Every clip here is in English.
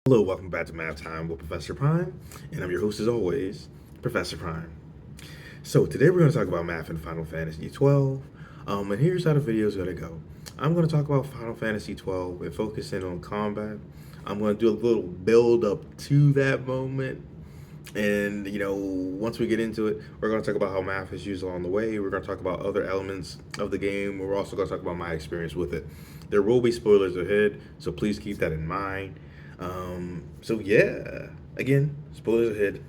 Hello, welcome back to Math Time with Professor Prime, and I'm your host as always, Professor Prime. So today we're going to talk about math in Final Fantasy XII, and here's how the video is going to go. I'm going to talk about Final Fantasy XII and focus in on combat. I'm going to do a little build up to that moment, and once we get into it, we're going to talk about how math is used along the way. We're going to talk about other elements of the game. We're also going to talk about my experience with it. There will be spoilers ahead, so please keep that in mind. So yeah, again, spoilers ahead.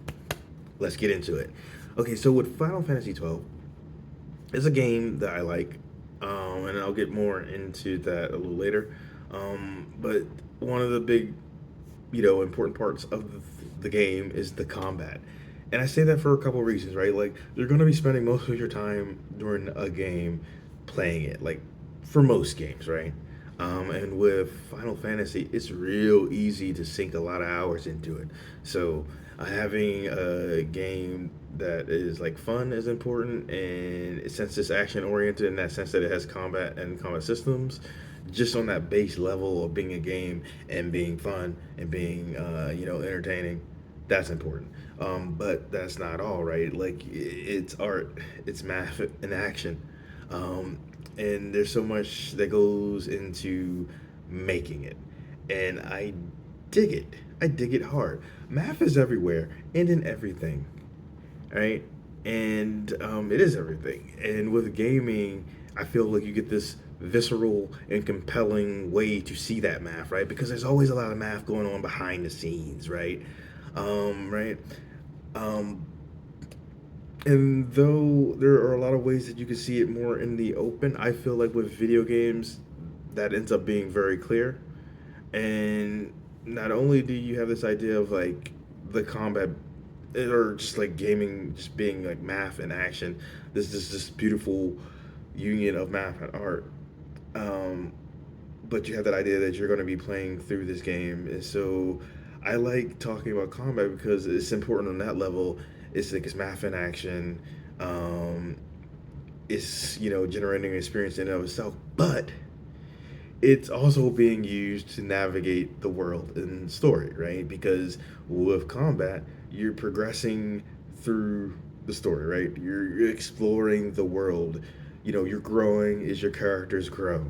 Let's get into it. Okay, so with Final Fantasy XII, it's a game that I like, and I'll get more into that a little later. But one of the big, important parts of the game is the combat. And I say that for a couple of reasons, right? Like, you're going to be spending most of your time during a game playing it, like, for most games, right? And with Final Fantasy, it's real easy to sink a lot of hours into it. So having a game that is like fun is important, and since it's action oriented in that sense that it has combat and combat systems, just on that base level of being a game and being fun and being entertaining, that's important. But that's not all, right? Like, it's art, it's math in action. Um, and there's so much that goes into making it, and I dig it. I dig it hard. Math is everywhere and in everything, right? And it is everything. And with gaming, I feel like you get this visceral and compelling way to see that math, right? Because there's always a lot of math going on behind the scenes, right? Right. Um, and though there are a lot of ways that you can see it more in the open, I feel like with video games, that ends up being very clear. And not only do you have this idea of like the combat, or just like gaming, just being like math and action, this beautiful union of math and art. Um, but you have that idea that you're going to be playing through this game, and so I like talking about combat because it's important on that level. It's like it's math in action. Um, it's generating an experience in and of itself, but it's also being used to navigate the world and story, right? Because with combat, you're progressing through the story, right? You're exploring the world. You're growing as your characters grow,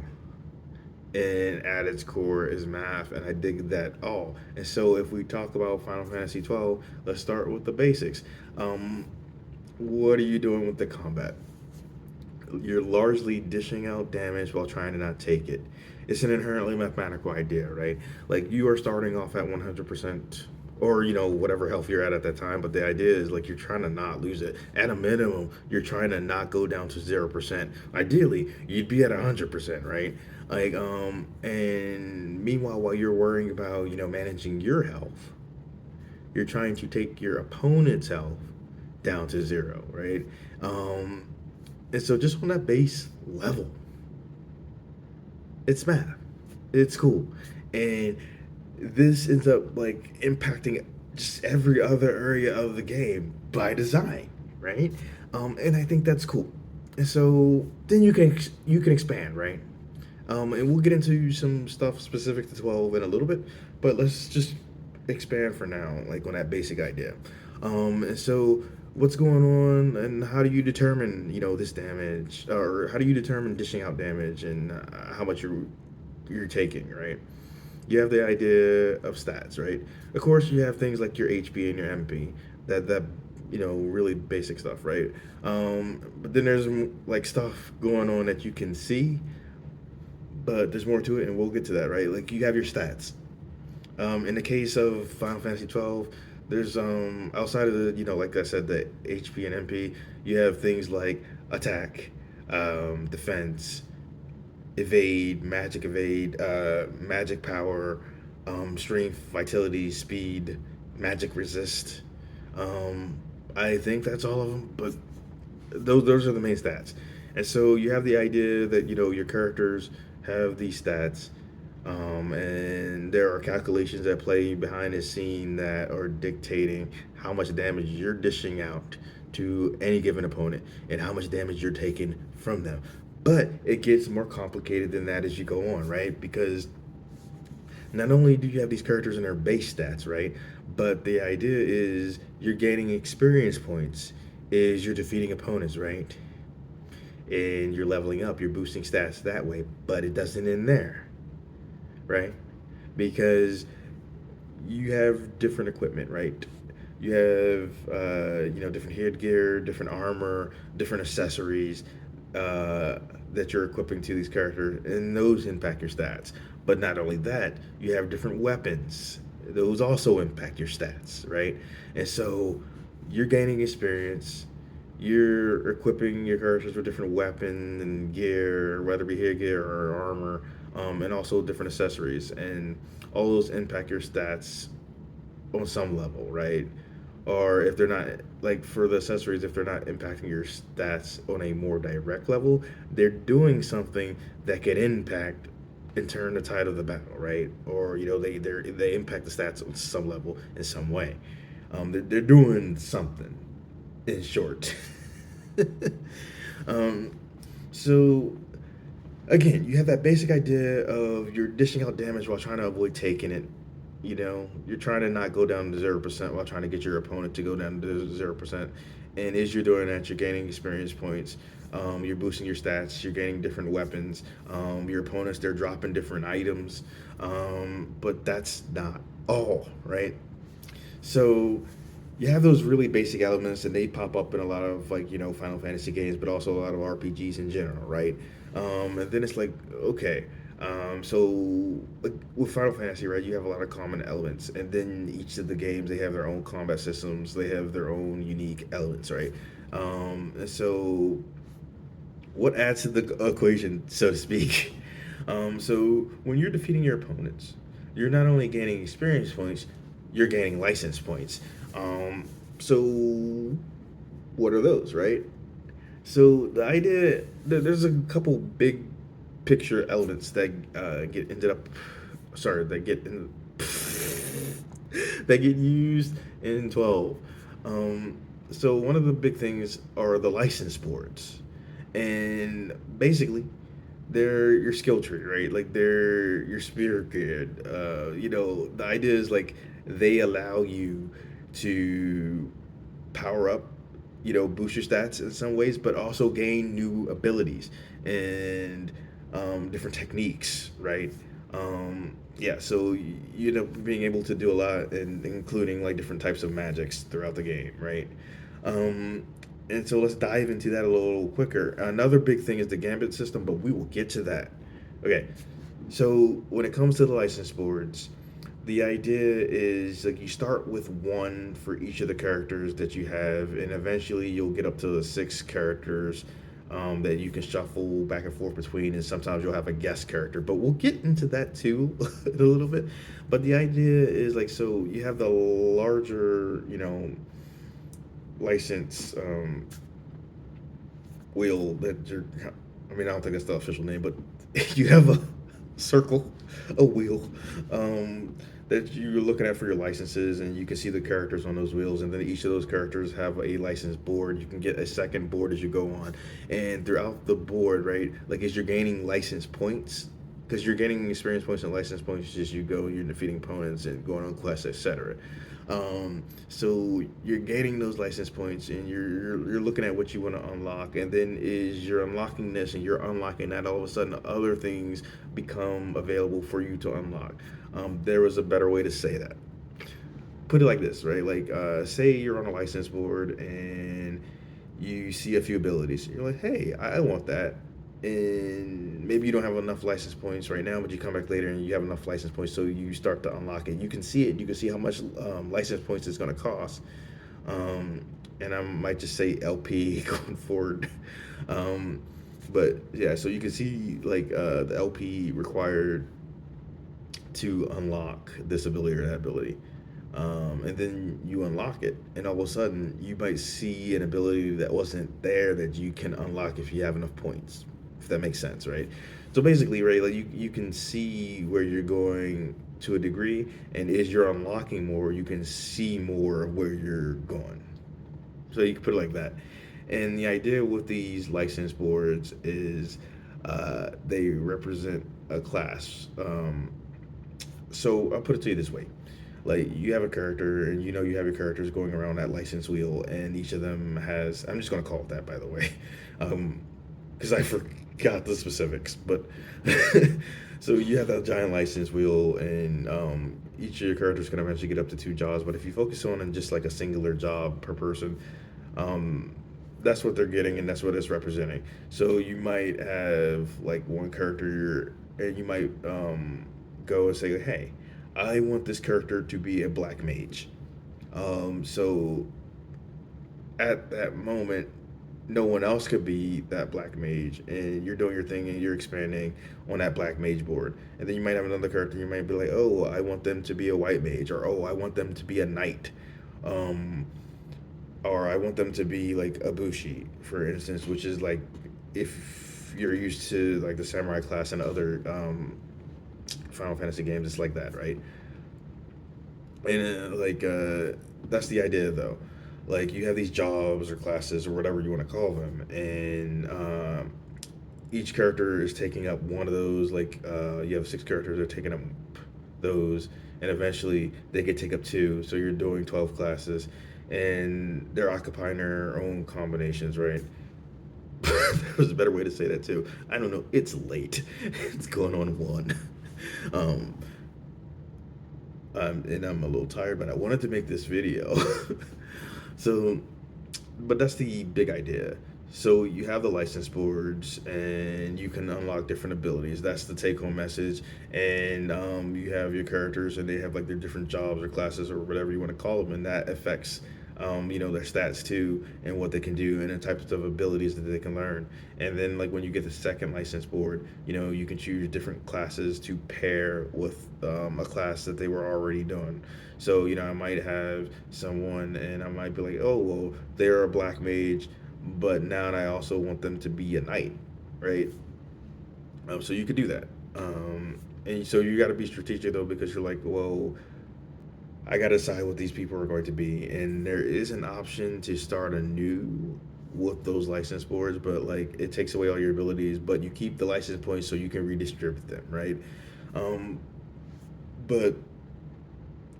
and at its core is math, and I dig that all. And so if we talk about Final Fantasy 12, let's start with the basics. um, what are you doing with the combat? You're largely dishing out damage while trying to not take it. It's an inherently mathematical idea, right? Like, you are starting off at 100%, or whatever health you're at that time, but the idea is like you're trying to not lose it. At a minimum, you're trying to not go down to 0%. Ideally, you'd be at 100%, right? Like, and meanwhile, while you're worrying about managing your health, you're trying to take your opponent's health down to zero, right? Um, and so just on that base level, it's math. It's cool. And this ends up like impacting just every other area of the game by design, right? And I think that's cool. And so then you can expand, right? And we'll get into some stuff specific to 12 in a little bit, but let's just expand for now, like on that basic idea. And so what's going on, and how do you determine, this damage, or how do you determine dishing out damage, and how much you're taking, right? You have the idea of stats, right? Of course, you have things like your HP and your MP, that really basic stuff, right? But then there's like stuff going on that you can see, but there's more to it, and we'll get to that, right? Like, you have your stats. In the case of Final Fantasy 12, there's outside of the like I said, the HP and MP, you have things like attack, defense, evade, magic power, strength, vitality, speed, magic resist. Um, I think that's all of them, but those are the main stats. And so you have the idea that your characters have these stats, and there are calculations at play behind the scene that are dictating how much damage you're dishing out to any given opponent and how much damage you're taking from them. But it gets more complicated than that as you go on, right? Because not only do you have these characters in their base stats, right? But the idea is you're gaining experience points, is you're defeating opponents, right? And you're leveling up, you're boosting stats that way, but it doesn't end there, right? Because you have different equipment, right? You have different headgear, different armor, different accessories that you're equipping to these characters, and those impact your stats. But not only that, you have different weapons. Those also impact your stats, right? And so you're gaining experience. You're equipping your characters with different weapon and gear, whether it be headgear or armor, and also different accessories, and all those impact your stats on some level, right? Or if they're not, like for the accessories, if they're not impacting your stats on a more direct level, they're doing something that could impact and turn the tide of the battle, right? Or they impact the stats on some level in some way. They're doing something, in short. um, so again, you have that basic idea of you're dishing out damage while trying to avoid taking it. You're trying to not go down to 0% while trying to get your opponent to go down to 0%. And as you're doing that, you're gaining experience points. You're boosting your stats. You're gaining different weapons. Your opponents, they're dropping different items. But that's not all, right? So you have those really basic elements, and they pop up in a lot of Final Fantasy games, but also a lot of RPGs in general, right? And then it's like, okay, so like with Final Fantasy, right, you have a lot of common elements, and then each of the games they have their own combat systems, they have their own unique elements, right? And so what adds to the equation, so to speak? So when you're defeating your opponents, you're not only gaining experience points, you're gaining license points. So what are those, right? So the idea there's a couple big picture elements that get ended up, sorry, that get in, that get used in 12. Um, so one of the big things are the license boards, and basically they're your skill tree, right? Like they're your spirit grid. The idea is like they allow you to power up, boost your stats in some ways, but also gain new abilities and different techniques, right? Yeah, so you end up being able to do a lot, and including like different types of magics throughout the game, right? Um, and so let's dive into that a little quicker. Another big thing is the gambit system, but we will get to that. Okay, so when it comes to the license boards, the idea is like you start with one for each of the characters that you have, and eventually you'll get up to the six characters that you can shuffle back and forth between, and sometimes you'll have a guest character. But we'll get into that too in a little bit. But the idea is like so you have the larger, license wheel that you're. I mean, I don't think that's the official name, but you have a circle, a wheel that you're looking at for your licenses, and you can see the characters on those wheels, and then each of those characters have a license board. You can get a second board as you go on, and throughout the board, right, like as you're gaining license points, because you're gaining experience points and license points as you go, you're defeating opponents and going on quests, etc. So you're gaining those license points, and you're looking at what you want to unlock, and then is you're unlocking this, and you're unlocking that. All of a sudden, other things become available for you to unlock. There was a better way to say that. Put it like this, right? Like, say you're on a license board and you see a few abilities. You're like, hey, I want that. And maybe you don't have enough license points right now, but you come back later and you have enough license points, so you start to unlock it. You can see it. You can see how much license points it's going to cost. Um, and I might just say LP going forward. But yeah, so you can see like the LP required to unlock this ability or that ability. And then you unlock it, and all of a sudden you might see an ability that wasn't there that you can unlock if you have enough points, if that makes sense, right? So basically, right, like you can see where you're going to a degree, and as you're unlocking more, you can see more of where you're going. So you can put it like that. And the idea with these license boards is they represent a class. So I'll put it to you this way: like you have a character, and you have your characters going around that license wheel, and each of them has. I'm just gonna call it that, by the way, because I forgot the specifics. But so you have that giant license wheel, and each of your characters can eventually get up to two jobs. But if you focus on just like a singular job per person, um, that's what they're getting, and that's what it's representing. So you might have like one character, and you might go and say, "Hey, I want this character to be a black mage." So at that moment, no one else could be that black mage, and you're doing your thing and you're expanding on that black mage board. And then you might have another character. You might be like, "Oh, I want them to be a white mage," or "Oh, I want them to be a knight." Um, or I want them to be like a bushi, for instance, which is like if you're used to like the samurai class and other Final Fantasy games, it's like that, right? And that's the idea, though. Like you have these jobs or classes or whatever you want to call them, and each character is taking up one of those. Like you have six characters, they're taking up those, and eventually they could take up two. So you're doing 12 classes, and they're occupying their own combinations, right? There's a better way to say that too. I don't know. It's late. It's going on one. Um, and I'm a little tired, but I wanted to make this video. So, but that's the big idea. So you have the license boards, and you can unlock different abilities. That's the take-home message. And you have your characters, and they have like their different jobs or classes or whatever you want to call them, and that affects their stats too, and what they can do, and the types of abilities that they can learn. And then like when you get the second license board, you can choose different classes to pair with a class that they were already doing. So I might have someone, and I might be like, oh well, they're a black mage, but now I also want them to be a knight, right? So you could do that. And so you got to be strategic though, because you're like, well, I got to decide what these people are going to be. And there is an option to start anew with those license boards, but like it takes away all your abilities, but you keep the license points so you can redistribute them, right? Um, but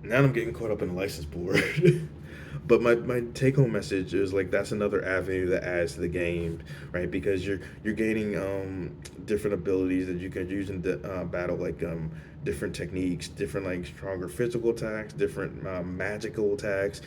now I'm getting caught up in the license board. But my take home message is like that's another avenue that adds to the game, right? Because you're gaining different abilities that you can use in the battle, like different techniques, different like stronger physical attacks, different magical attacks,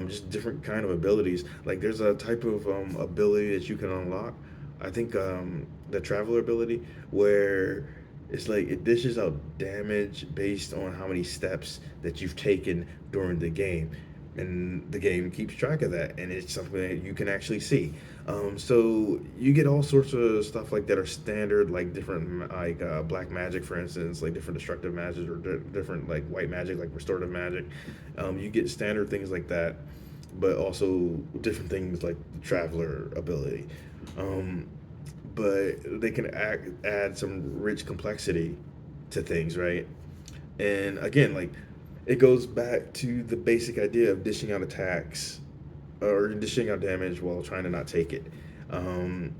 just different kind of abilities. Like there's a type of ability that you can unlock. I think the traveler ability, where it's like it dishes out damage based on how many steps that you've taken during the game, and the game keeps track of that, and it's something that you can actually see. So you get all sorts of stuff like that are standard, like different like black magic, for instance, like different destructive magic, or different like white magic, like restorative magic. You get standard things like that, but also different things like the traveler ability. Um, but they can add some rich complexity to things, right? And again, like it goes back to the basic idea of dishing out attacks or dishing out damage while trying to not take it. Um,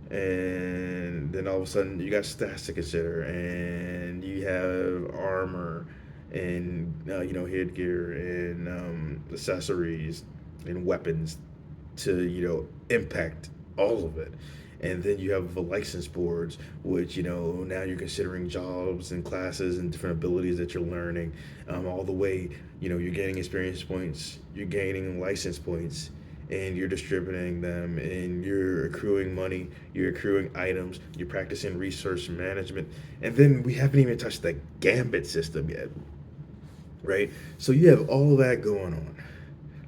and then all of a sudden you got stats to consider, and you have armor, and headgear, and accessories and weapons to impact all of it. And then you have the license boards, which now you're considering jobs and classes and different abilities that you're learning, all the way you're gaining experience points, you're gaining license points, and you're distributing them, and you're accruing money, you're accruing items, you're practicing resource management. And then we haven't even touched the gambit system yet, right? So you have all that going on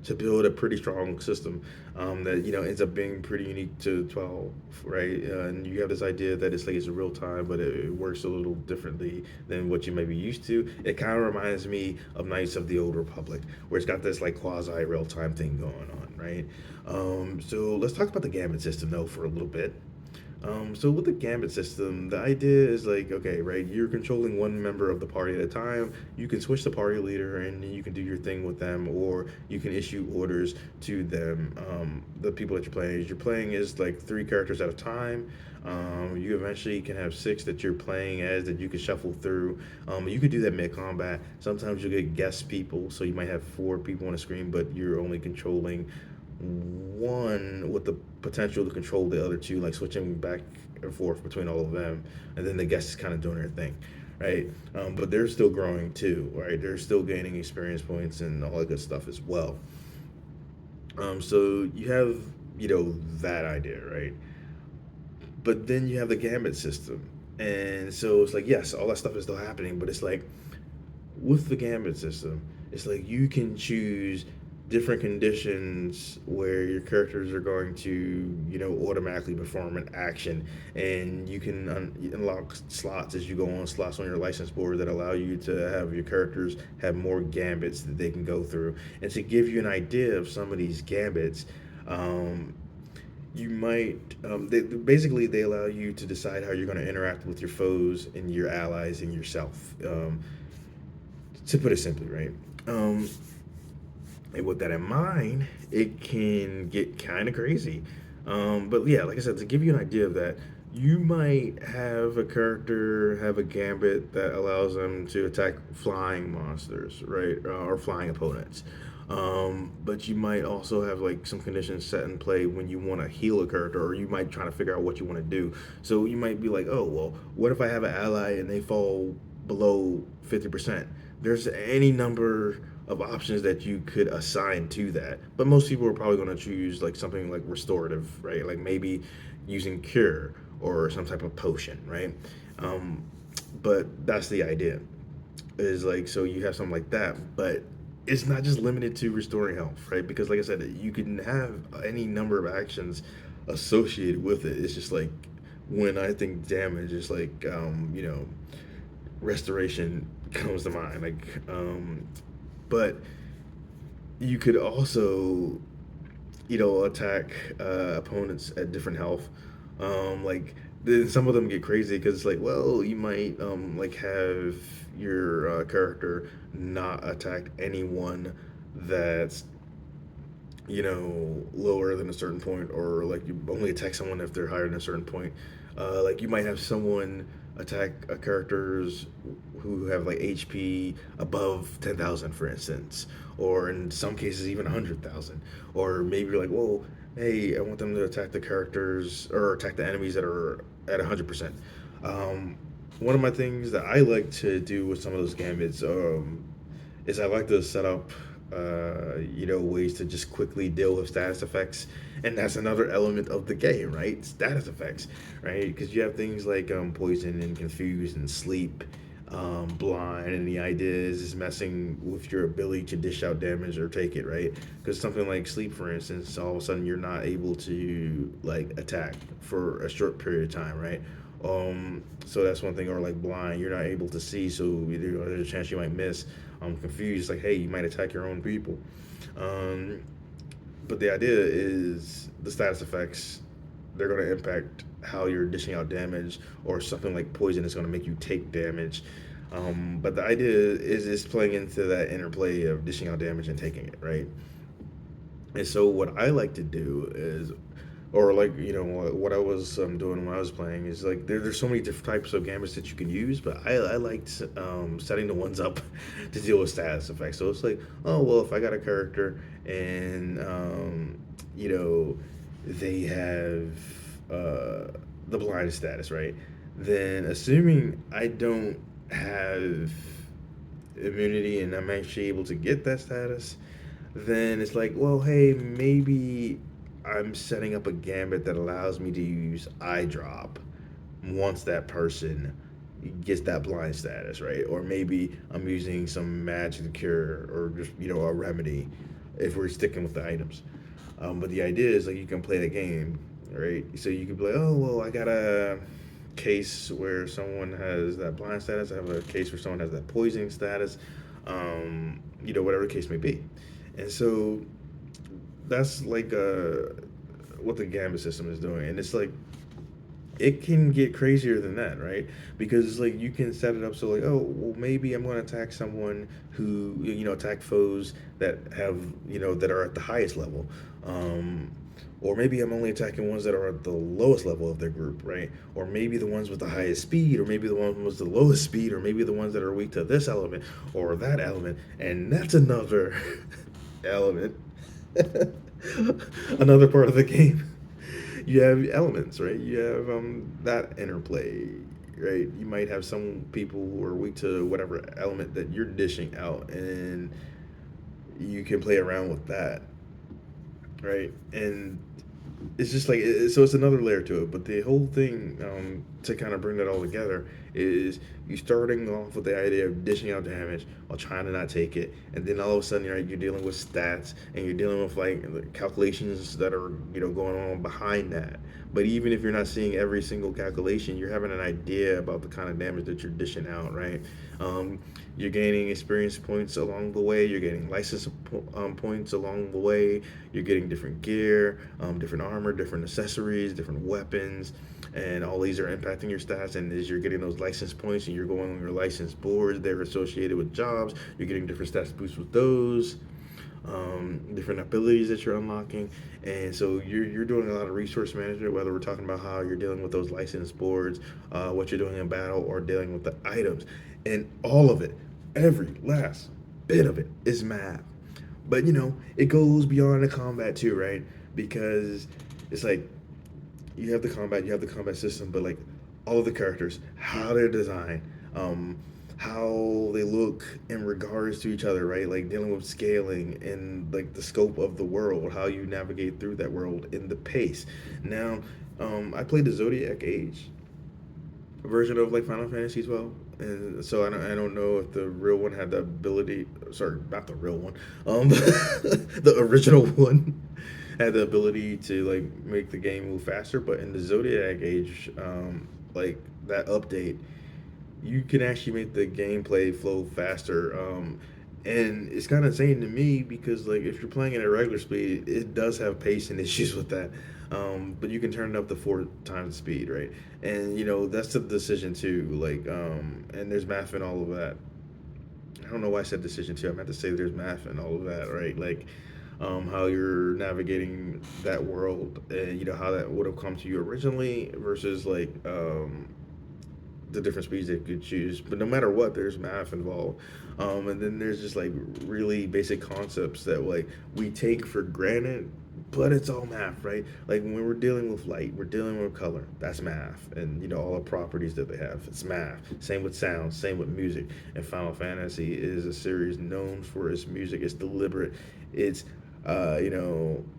to build a pretty strong system that ends up being pretty unique to 12, right? And you have this idea that it's like it's real time, but it works a little differently than what you may be used to. It kind of reminds me of Knights of the Old Republic, where it's got this like quasi real time thing going on, right? So let's talk about the gambit system though for a little bit. So with the gambit system, the idea is like, okay, right, you're controlling one member of the party at a time. You can switch the party leader and you can do your thing with them, or you can issue orders to them. The people that you're playing is like three characters at a time. You eventually can have six that you're playing as that you can shuffle through. You could do that mid combat. Sometimes you'll get guest people, so you might have four people on the screen, but you're only controlling one with the potential to control the other two, like switching back and forth between all of them, and then the guests kind of doing their thing, right? But they're still growing too, right? They're still gaining experience points and all that good stuff as well. So you have, that idea, right? But then you have the gambit system, and so it's like, yes, all that stuff is still happening, but it's like with the gambit system, it's like you can choose different conditions where your characters are going to, automatically perform an action, and you can unlock slots as you go on, slots on your license board that allow you to have your characters have more gambits that they can go through. And to give you an idea of some of these gambits, um, you might basically they allow you to decide how you're going to interact with your foes and your allies and yourself. To put it simply, right? And with that in mind, it can get kind of crazy. But yeah, like I said, to give you an idea of that, you might have a character have a gambit that allows them to attack flying monsters, right, or flying opponents. But you might also have like some conditions set in play when you want to heal a character, or you might try to figure out what you want to do. So you might be like, oh well, what if I have an ally and they fall below 50%? There's any number of options that you could assign to that. But most people are probably going to choose like something like restorative, right? Like maybe using cure or some type of potion, right? Um, but that's the idea. Is like so you have something like that, but it's not just limited to restoring health, right? Because like I said, you can have any number of actions associated with it. It's just like when I think damage is like restoration comes to mind. But you could also, attack opponents at different health. Like then some of them get crazy because it's like, well, you might like have your character not attack anyone that's lower than a certain point, or like you only attack someone if they're higher than a certain point. Like you might have someone attack characters who have like HP above 10,000, for instance, or in some cases even 100,000. Or maybe you're like, whoa, hey, I want them to attack the characters or attack the enemies that are at 100%. One of my things that I like to do with some of those gambits is I like to set up ways to just quickly deal with status effects, and that's another element of the game, right? Status effects, right? Because you have things like poison and confuse and sleep, blind, and the idea is messing with your ability to dish out damage or take it, right? Because something like sleep, for instance, all of a sudden you're not able to like attack for a short period of time, right? So that's one thing. Or like blind, you're not able to see, so there's a chance you might miss. Confused, like hey, you might attack your own people. Um, but the idea is the status effects, they're going to impact how you're dishing out damage, or something like poison is going to make you take damage. But the idea is playing into that interplay of dishing out damage and taking it, right? And so what I like to do is, or like what I was doing when I was playing is like there's so many different types of gambits that you can use, but I liked setting the ones up to deal with status effects. So it's like, oh well, if I got a character and you know they have the blind status, right? Then assuming I don't have immunity and I'm actually able to get that status, then it's like, well, hey, maybe I'm setting up a gambit that allows me to use eye drop once that person gets that blind status, right? Or maybe I'm using some magic cure, or just a remedy if we're sticking with the items. But the idea is like you can play the game, right? So you could be like, oh well, I got a case where someone has that blind status. I have a case where someone has that poisoning status. Whatever the case may be. And so that's like what the gambit system is doing, and it's like it can get crazier than that, right? Because like you can set it up so like, oh, well, maybe I'm going to attack someone who attack foes that have that are at the highest level, um, or maybe I'm only attacking ones that are at the lowest level of their group, right? Or maybe the ones with the highest speed, or maybe the ones with the lowest speed, or maybe the ones that are weak to this element or that element, and that's another element, another part of the game. You have elements, right? You have that interplay, right? You might have some people who are weak to whatever element that you're dishing out, and you can play around with that, right? And it's just like so it's another layer to it. But the whole thing, to kind of bring that all together, is you starting off with the idea of dishing out damage while trying to not take it, and then all of a sudden, right, you're dealing with stats and you're dealing with like the calculations that are going on behind that. But even if you're not seeing every single calculation, you're having an idea about the kind of damage that you're dishing out, right? Um, you're gaining experience points along the way. You're getting license points along the way. You're getting different gear, different armor, different accessories, different weapons, and all these are impacting your stats. And as you're getting those license points and you're going on your license boards, they're associated with jobs. You're getting different stats boosts with those. Different abilities that you're unlocking, and so you're doing a lot of resource management. Whether we're talking about how you're dealing with those license boards, what you're doing in battle, or dealing with the items, and all of it, every last bit of it is math. But it goes beyond the combat too, right? Because it's like you have the combat system, but like all of the characters, how they're designed, um, how they look in regards to each other, right? Like dealing with scaling and like the scope of the world, how you navigate through that world, in the pace. Now, I played the Zodiac Age version of like Final Fantasy 12, and so I don't know if the real one had the ability. Sorry, not the real one. The original one had the ability to like make the game move faster, but in the Zodiac Age, like that update, you can actually make the gameplay flow faster. And it's kind of insane to me because like if you're playing at a regular speed, it does have pacing issues with that. But you can turn it up to 4 times speed, right? And that's the decision too. Like, and there's math and all of that. I don't know why I said decision too. I meant to say there's math and all of that, right? Like, how you're navigating that world, and how that would have come to you originally versus like the different speeds they could choose. But no matter what, there's math involved. And then there's just like really basic concepts that like we take for granted, but it's all math, right? Like when we're dealing with light, we're dealing with color. That's math, and all the properties that they have. It's math. Same with sound. Same with music. And Final Fantasy is a series known for its music. It's deliberate. It's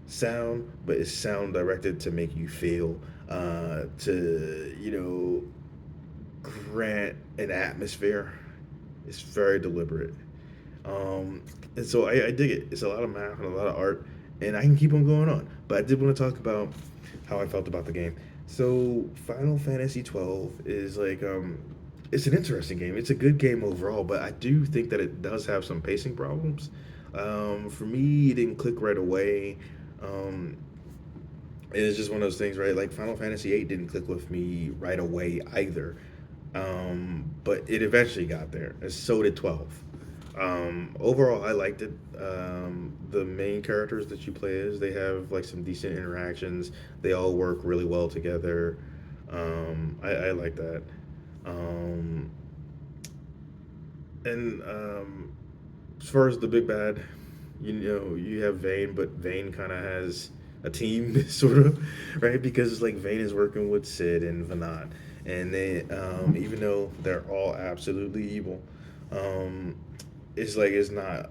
sound, but it's sound directed to make you feel, to grant an atmosphere. It's very deliberate. And so I dig it. It's a lot of math and a lot of art, and I can keep on going on. But I did want to talk about how I felt about the game. So Final Fantasy 12 is like it's an interesting game. It's a good game overall, but I do think that it does have some pacing problems. For me, it didn't click right away. Um, it's just one of those things, right? Like Final Fantasy 8 didn't click with me right away either. But it eventually got there, and so did 12. Overall, I liked it. The main characters that you play as, they have like some decent interactions. They all work really well together. I like that. Um, and as far as the big bad, you have Vane, but Vane kind of has a team, sort of, right? Because it's like Vane is working with Sid and Vanat, and they, even though they're all absolutely evil, um, it's like it's not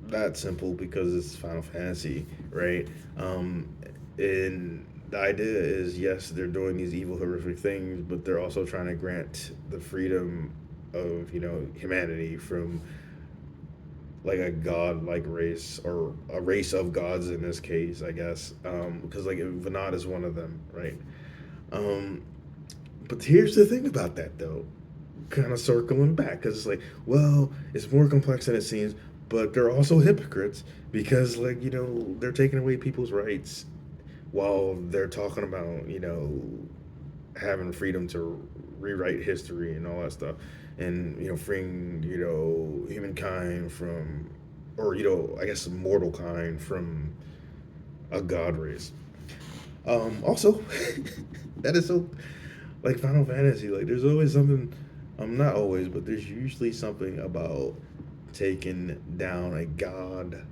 that simple because it's Final Fantasy, right? And the idea is, yes, they're doing these evil, horrific things, but they're also trying to grant the freedom of humanity from like a god-like race, or a race of gods in this case, I guess, because like Vanad is one of them, right? Um, but here's the thing about that, though, kind of circling back, because it's like, well, it's more complex than it seems, but they're also hypocrites because, like, they're taking away people's rights while they're talking about, having freedom to rewrite history and all that stuff, and freeing humankind from, or I guess mortal kind from a god race. Also, that is so like Final Fantasy. Like, there's always something. Not always, but there's usually something about taking down a god,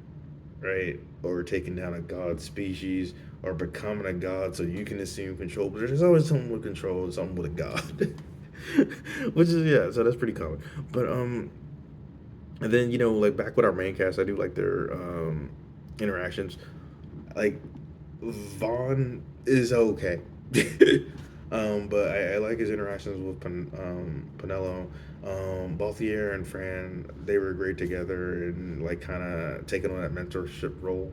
right? Or taking down a god species, or becoming a god so you can assume control. But there's always something with control and something with a god, which is, yeah. So that's pretty common. But and then like back with our main cast, I do like their interactions. Like Vaughn is okay. But I like his interactions with Pinello. Balthier and Fran, they were great together and like kind of taking on that mentorship role.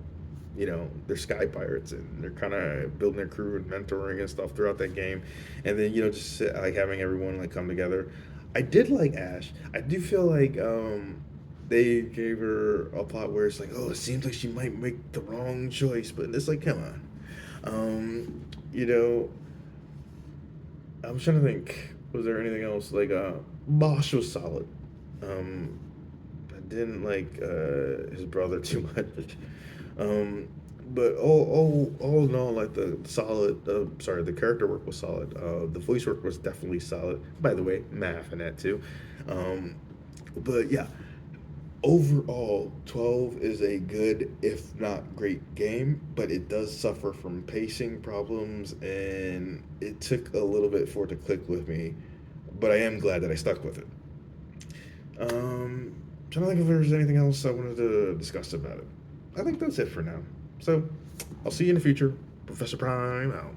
They're sky pirates and they're kind of building their crew and mentoring and stuff throughout that game. And then just like having everyone like come together. I did like Ash. I do feel like they gave her a plot where it's like, oh, it seems like she might make the wrong choice, but it's like, come on. You know, I'm trying to think. Was there anything else? Like, Bosch was solid. Um, I didn't like his brother too much. Um, but all in all, like the solid. Sorry, the character work was solid. The voice work was definitely solid. By the way, math and that too. Um, but yeah, overall, 12 is a good, if not great game, but it does suffer from pacing problems, and it took a little bit for it to click with me. But I am glad that I stuck with it. Trying to think if there's anything else I wanted to discuss about it. I think that's it for now. So, I'll see you in the future. Professor Prime out.